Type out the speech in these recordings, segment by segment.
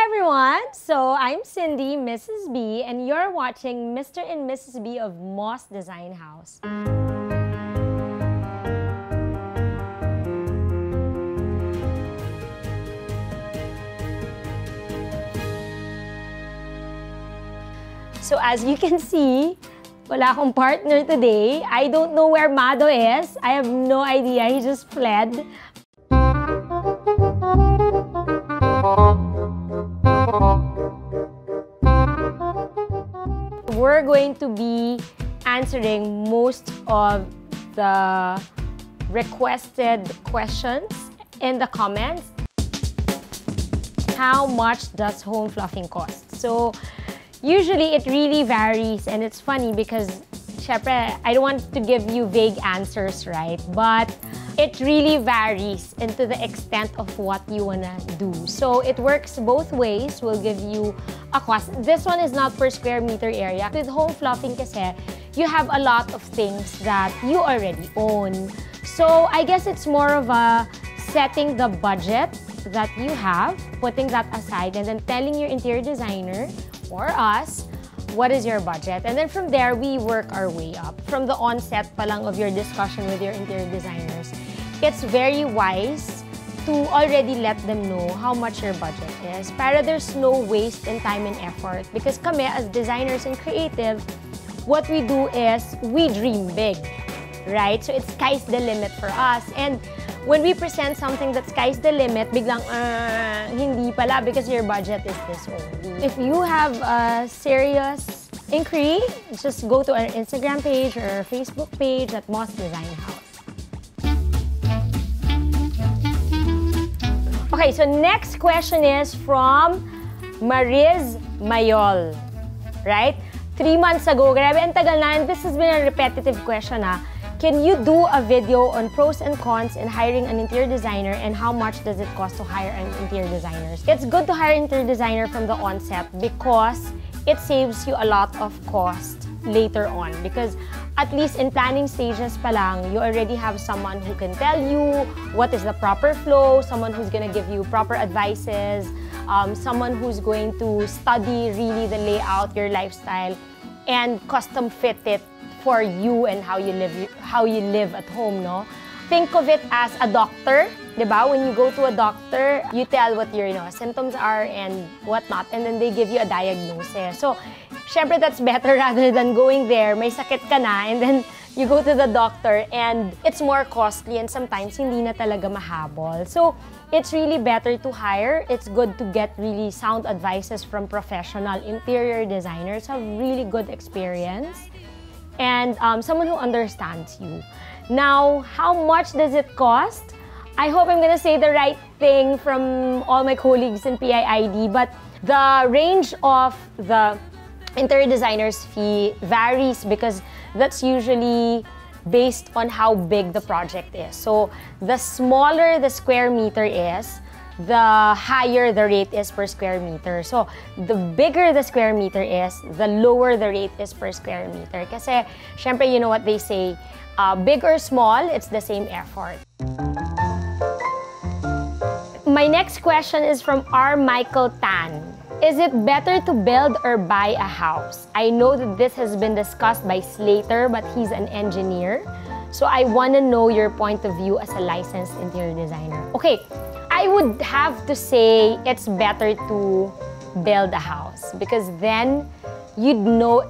everyone! So, I'm Cindy, Mrs. B, and you're watching Mr. and Mrs. B of Moss Design House. So, as you can see, wala akong partner today. I don't know where Mado is. I have no idea. He just fled. We're going to be answering most of the requested questions in the comments. How much does home fluffing cost? So, usually it really varies, and it's funny because, syempre, I don't want to give you vague answers, right? But it really varies into the extent of what you wanna do. So it works both ways. We'll give you a cost. This one is not per square meter area. With home fluffing kasi, you have a lot of things that you already own. So I guess it's more of a setting the budget that you have, putting that aside, and then telling your interior designer or us, what is your budget? And then from there, we work our way up. From the onset pa lang of your discussion with your interior designers, it's very wise to already let them know how much your budget is para there's no waste in time and effort. Because kami, as designers and creative, what we do is we dream big, right? So it's sky's the limit for us. And when we present something that sky's the limit, biglang, hindi pala because your budget is this only. If you have a serious inquiry, just go to our Instagram page or our Facebook page at Moss Design House. Okay, so next question is from Mariz Mayol, right? 3 months ago, grabe ang tagal na, and this has been a repetitive question, Can you do a video on pros and cons in hiring an interior designer, and how much does it cost to hire an interior designer? It's good to hire an interior designer from the onset because it saves you a lot of cost later on. Because at least in planning stages pa lang, you already have someone who can tell you what is the proper flow, someone who's gonna give you proper advices, someone who's going to study really the layout, your lifestyle, and custom fit it for you and how you live at home, no? Think of it as a doctor, diba? When you go to a doctor, you tell what your symptoms are and whatnot, and then they give you a diagnosis. So, syempre that's better rather than going there, may sakit ka na, and then you go to the doctor and it's more costly and sometimes hindi na talaga mahabol. So, it's really better to hire. It's good to get really sound advices from professional interior designers who have really good experience and someone who understands you. Now, how much does it cost? I hope I'm gonna say the right thing from all my colleagues in PIID, but the range of the interior designer's fee varies because that's usually based on how big the project is. So, the smaller the square meter is, the higher the rate is per square meter. So, the bigger the square meter is, the lower the rate is per square meter. Kasi, syempre, you know what they say, big or small, it's the same effort. My next question is from R. Michael Tan. Is it better to build or buy a house? I know that this has been discussed by Slater, but he's an engineer. So I want to know your point of view as a licensed interior designer. Okay, I would have to say it's better to build a house because then you'd know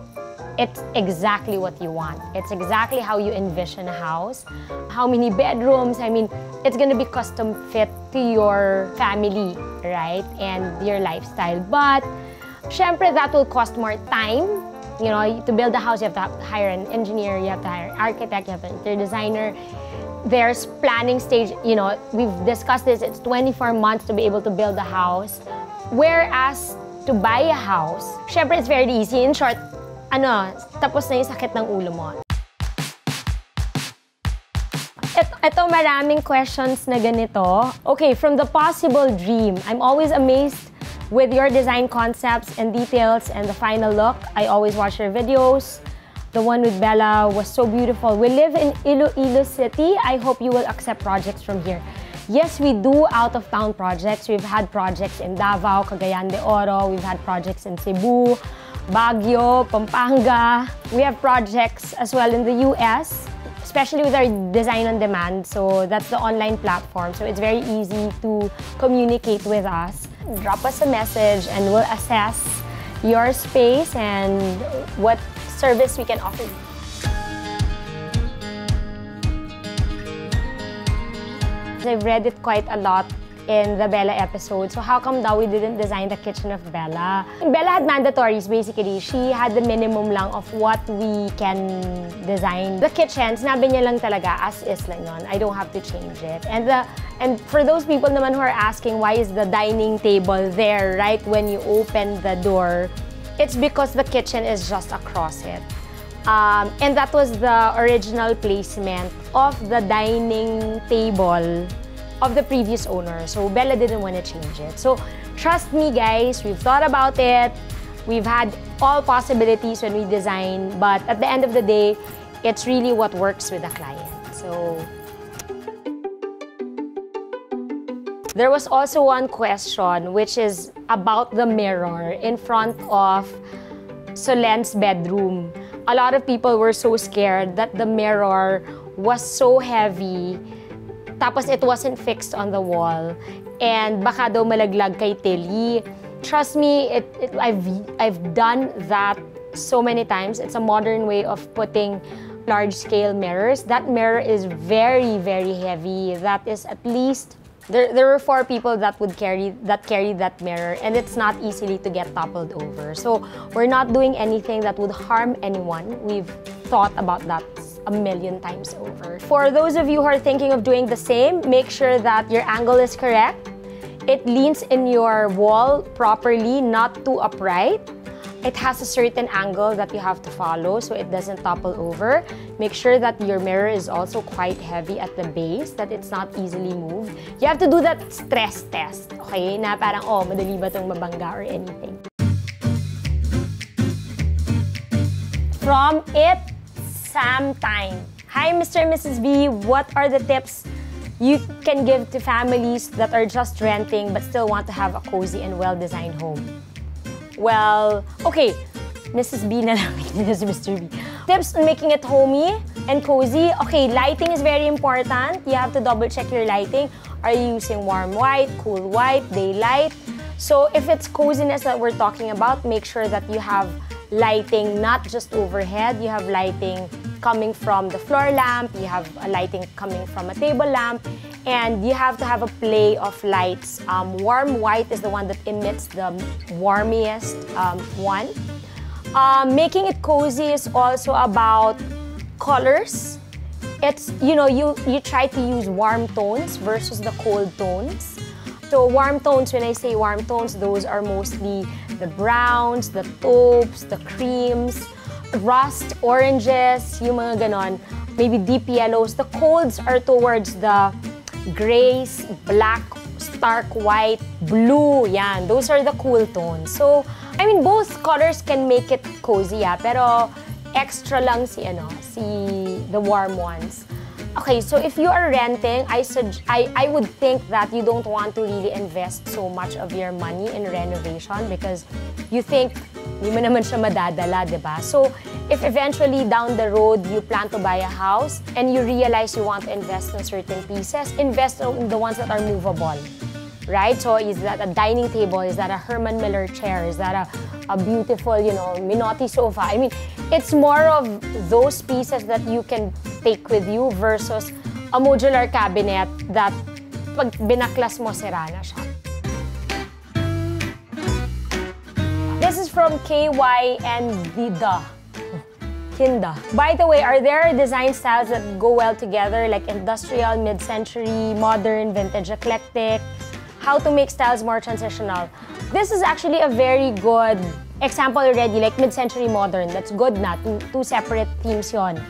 it's exactly what you want. It's exactly how you envision a house. How many bedrooms? I mean, it's gonna be custom fit to your family, right? And your lifestyle. But, syempre, that will cost more time. You know, to build a house, you have to hire an engineer, you have to hire an architect, you have an interior designer. There's planning stage, we've discussed this, it's 24 months to be able to build a house. Whereas, to buy a house, syempre, it's very easy. In short, tapos na yung sakit ng ulo mo. Ito maraming questions na ganito. Okay, from the possible dream, I'm always amazed with your design concepts and details and the final look. I always watch your videos. The one with Bella was so beautiful. We live in Iloilo City. I hope you will accept projects from here. Yes, we do out-of-town projects. We've had projects in Davao, Cagayan de Oro. We've had projects in Cebu, Baguio, Pampanga. We have projects as well in the US, especially with our Design on Demand. So that's the online platform. So it's very easy to communicate with us. Drop us a message and we'll assess your space and what service we can offer you. I've read it quite a lot in the Bella episode. So how come daw we didn't design the kitchen of Bella? Bella had mandatories basically. She had the minimum lang of what we can design. The kitchen, sinabi niya lang talaga, as is lang yun. I don't have to change it. And for those people naman who are asking why is the dining table there right when you open the door, it's because the kitchen is just across it. And that was the original placement of the dining table of the previous owner. So Bella didn't want to change it. So trust me guys, we've thought about it. We've had all possibilities when we design, but at the end of the day, it's really what works with the client. So there was also one question which is about the mirror in front of Solen's bedroom. A lot of people were so scared that the mirror was so heavy, tapos it wasn't fixed on the wall, and baka daw malaglag kay Tilly. Trust me, I've done that so many times. It's a modern way of putting large-scale mirrors. That mirror is very, very heavy. That is at least there were 4 people that carried that mirror, and it's not easily to get toppled over. So we're not doing anything that would harm anyone. We've thought about that a million times over. For those of you who are thinking of doing the same, make sure that your angle is correct. It leans in your wall properly, not too upright. It has a certain angle that you have to follow so it doesn't topple over. Make sure that your mirror is also quite heavy at the base, that it's not easily moved. You have to do that stress test, okay? Na parang, oh, madali ba itong mabangga or anything. From It Sam Time. Hi, Mr. and Mrs. B. What are the tips you can give to families that are just renting but still want to have a cozy and well-designed home? Well, okay, Mrs. B na lang, this is Mr. B. Tips on making it homey and cozy. Okay, lighting is very important. You have to double check your lighting. Are you using warm white, cool white, daylight? So if it's coziness that we're talking about, make sure that you have lighting not just overhead. You have lighting coming from the floor lamp. You have a lighting coming from a table lamp. And you have to have a play of lights. Warm white is the one that emits the warmest one. Making it cozy is also about colors. It's, you know, you try to use warm tones versus the cold tones. So warm tones, when I say warm tones, those are mostly the browns, the taupes, the creams, rust, oranges, yung mga ganon. Maybe deep yellows. The colds are towards the grays, black, stark white, blue, yan. Those are the cool tones. So, I mean, both colors can make it cozy, pero extra lang si the warm ones. Okay, so if you are renting, I would think that you don't want to really invest so much of your money in renovation because you think, hindi mo naman siya madadala, diba? So, if eventually down the road you plan to buy a house and you realize you want to invest in certain pieces, invest in the ones that are movable, right? So, is that a dining table? Is that a Herman Miller chair? Is that a beautiful, Minotti sofa? I mean, it's more of those pieces that you can take with you versus a modular cabinet that pag binaklas mo, sira na siya. This is from KY and Kinda. By the way, are there design styles that go well together, like industrial, mid-century, modern, vintage, eclectic? How to make styles more transitional? This is actually a very good example already, like mid-century modern. That's good na. Two separate themes yon.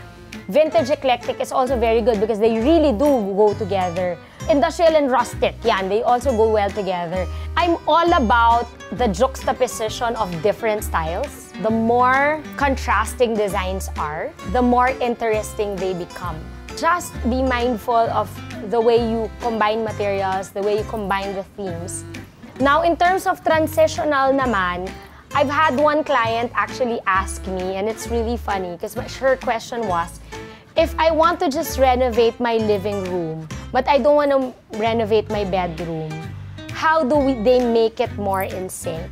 Vintage eclectic is also very good because they really do go together. Industrial and rustic, yan, they also go well together. I'm all about the juxtaposition of different styles. The more contrasting designs are, the more interesting they become. Just be mindful of the way you combine materials, the way you combine the themes. Now, in terms of transitional naman, I've had one client actually ask me, and it's really funny because her question was, if I want to just renovate my living room, but I don't want to renovate my bedroom, how do they make it more in sync?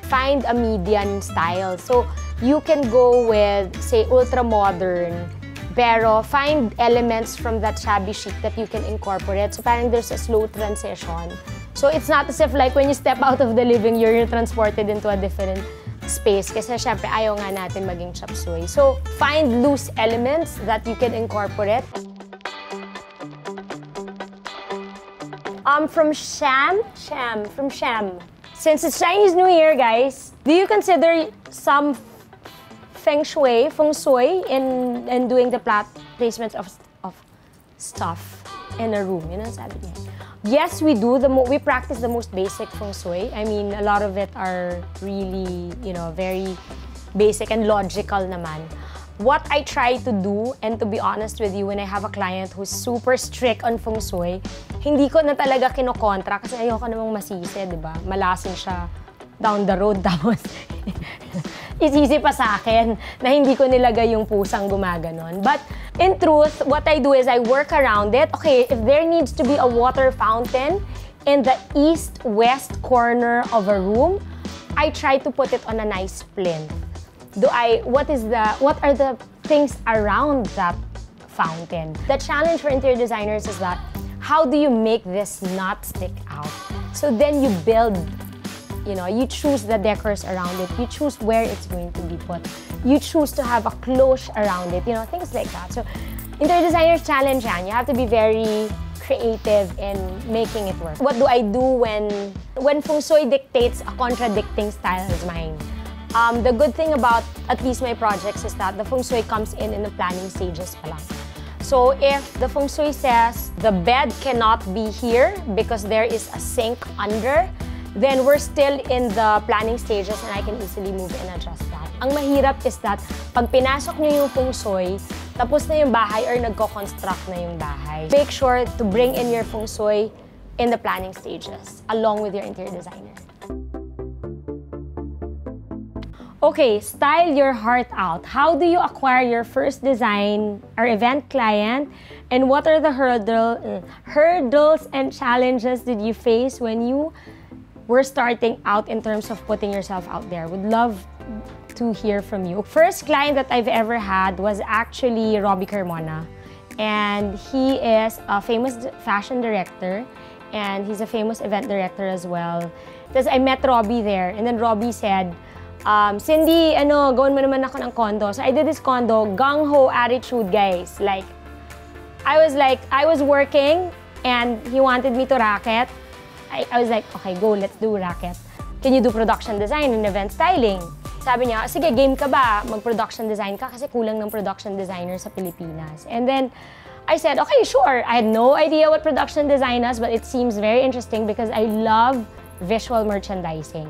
Find a median style. So you can go with, say, ultra-modern, pero find elements from that shabby chic that you can incorporate. So parang there's a slow transition. So it's not as if like when you step out of the living, you're transported into a different space. Kasi syempre, ayaw nga natin maging chop suey. So find loose elements that you can incorporate. From Sham. Since it's Chinese New Year, guys, do you consider some Feng Shui in doing the placement of stuff in a room? You know, sabi niya. Yes, we do. We practice the most basic Feng Shui. I mean, a lot of it are really, you know, very basic and logical naman. What I try to do, and to be honest with you, when I have a client who's super strict on Feng Shui, hindi ko na talaga kinokontra kasi ayoko namang masisi, di ba? Malasing siya down the road, tapos isisi pa sa akin na hindi ko nilagay yung pusang gumaganon. But in truth, what I do is I work around it. Okay, if there needs to be a water fountain in the east-west corner of a room, I try to put it on a nice plinth. What are the things around that fountain? The challenge for interior designers is that how do you make this not stick out? So then you build, you know, you choose the decors around it, you choose where it's going to be put, you choose to have a cloche around it, you know, things like that. So interior designers challenge yan. You have to be very creative in making it work. What do I do when Feng Shui dictates a contradicting style as mine? The good thing about at least my projects is that the Feng Shui comes in the planning stages pa lang. So if the Feng Shui says the bed cannot be here because there is a sink under, then we're still in the planning stages and I can easily move and adjust that. Ang mahirap is that pag pinasok niyo yung Feng Shui, tapos na yung bahay or nagko-construct na yung bahay. Make sure to bring in your Feng Shui in the planning stages along with your interior designer. Okay, style your heart out. How do you acquire your first design or event client? And what are the hurdles and challenges did you face when you were starting out in terms of putting yourself out there? Would love to hear from you. First client that I've ever had was actually Robbie Carmona. And he is a famous fashion director and he's a famous event director as well. Because I met Robbie there and then Robbie said, Cindy, gawin mo naman ako ng condo. So I did this condo, gung-ho attitude, guys. Like, I was working and he wanted me to racket. I was like, okay, go, let's do racket. Can you do production design and event styling? Sabi niya, sige, game ka ba? Mag-production design ka kasi kulang ng production designer sa Pilipinas. And then, I said, okay, sure. I had no idea what production design is, but it seems very interesting because I love visual merchandising.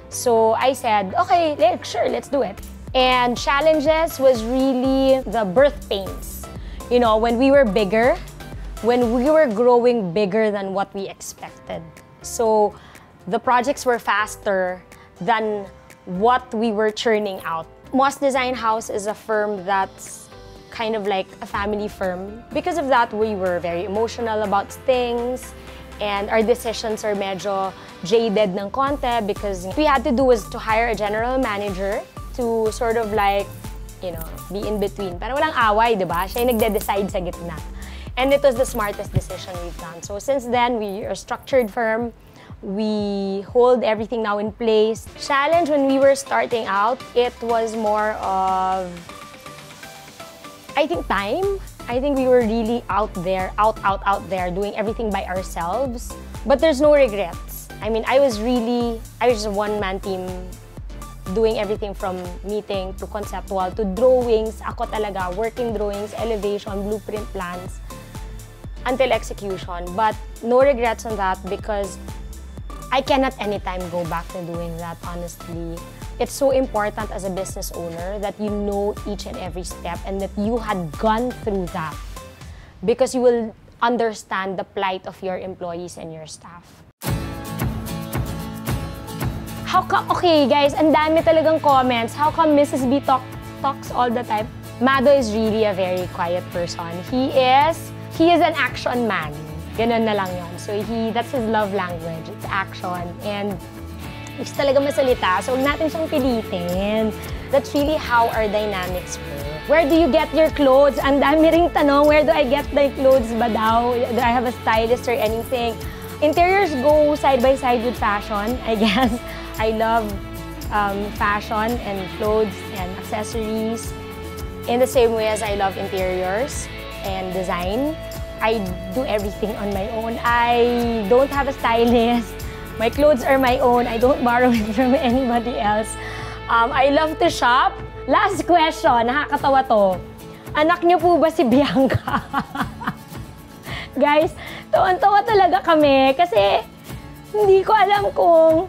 So I said, okay, sure, let's do it. And challenges was really the birth pains. You know, when we were bigger, when we were growing bigger than what we expected. So the projects were faster than what we were churning out. Moss Design House is a firm that's kind of like a family firm. Because of that, we were very emotional about things. And our decisions are medyo jaded ng konti because what we had to do was to hire a general manager to sort of like, you know, be in between. Para walang away, di ba? Siya yung nagde-decide sa gitna. And it was the smartest decision we've done. So since then, we are a structured firm. We hold everything now in place. Challenge when we were starting out, it was more of, I think, time. I think we were really out there, out there, doing everything by ourselves. But there's no regrets. I mean, I was just a one-man team doing everything from meeting to conceptual to drawings. Ako talaga, working drawings, elevation, blueprint plans, until execution. But no regrets on that because I cannot anytime go back to doing that, honestly. It's so important as a business owner that you know each and every step and that you had gone through that. Because you will understand the plight of your employees and your staff. Okay guys, ang dami talagang comments. How come Mrs. B talks all the time? Mado is really a very quiet person. He is an action man. Ganun na lang yun. So that's his love language. It's action. And gusto talaga masalita. So huwag natin siyang pilitin. That's really how our dynamics work. Where do you get your clothes? Ang dami ring tanong, where do I get my clothes ba daw? Do I have a stylist or anything? Interiors go side by side with fashion, I guess. I love fashion and clothes and accessories in the same way as I love interiors and design. I do everything on my own. I don't have a stylist. My clothes are my own. I don't borrow it from anybody else. I love to shop. Last question, nakakatawa to. Anak niyo po ba si Bianca? Guys, tuwan-tuwa talaga kami kasi hindi ko alam kung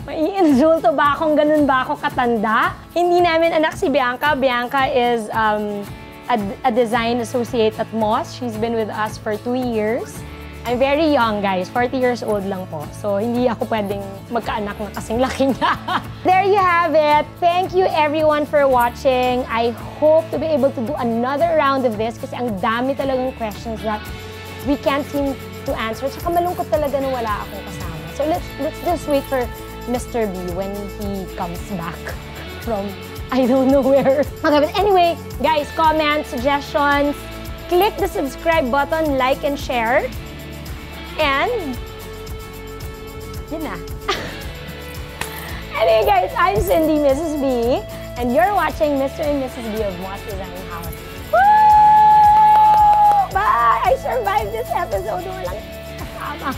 mai-insulto ba akong ganun ba ako katanda. Hindi namin anak si Bianca. Bianca is a design associate at Moss. She's been with us for 2 years. I'm very young, guys. 40 years old lang po. So, hindi ako pwedeng magkaanak na kasing laki niya. There you have it. Thank you everyone for watching. I hope to be able to do another round of this kasi ang dami talagang questions that we can't seem to answer. Tsaka malungkot talaga na wala akong kasama. So, let's just wait for Mr. B when he comes back from I don't know where. Okay, but anyway, guys, comments, suggestions, click the subscribe button, like and share. And, yun na. Anyway guys, I'm Cindy, Mrs. B, and you're watching Mr. and Mrs. B of Moss Design House. Woo! Bye! I survived this episode. Walang kasama.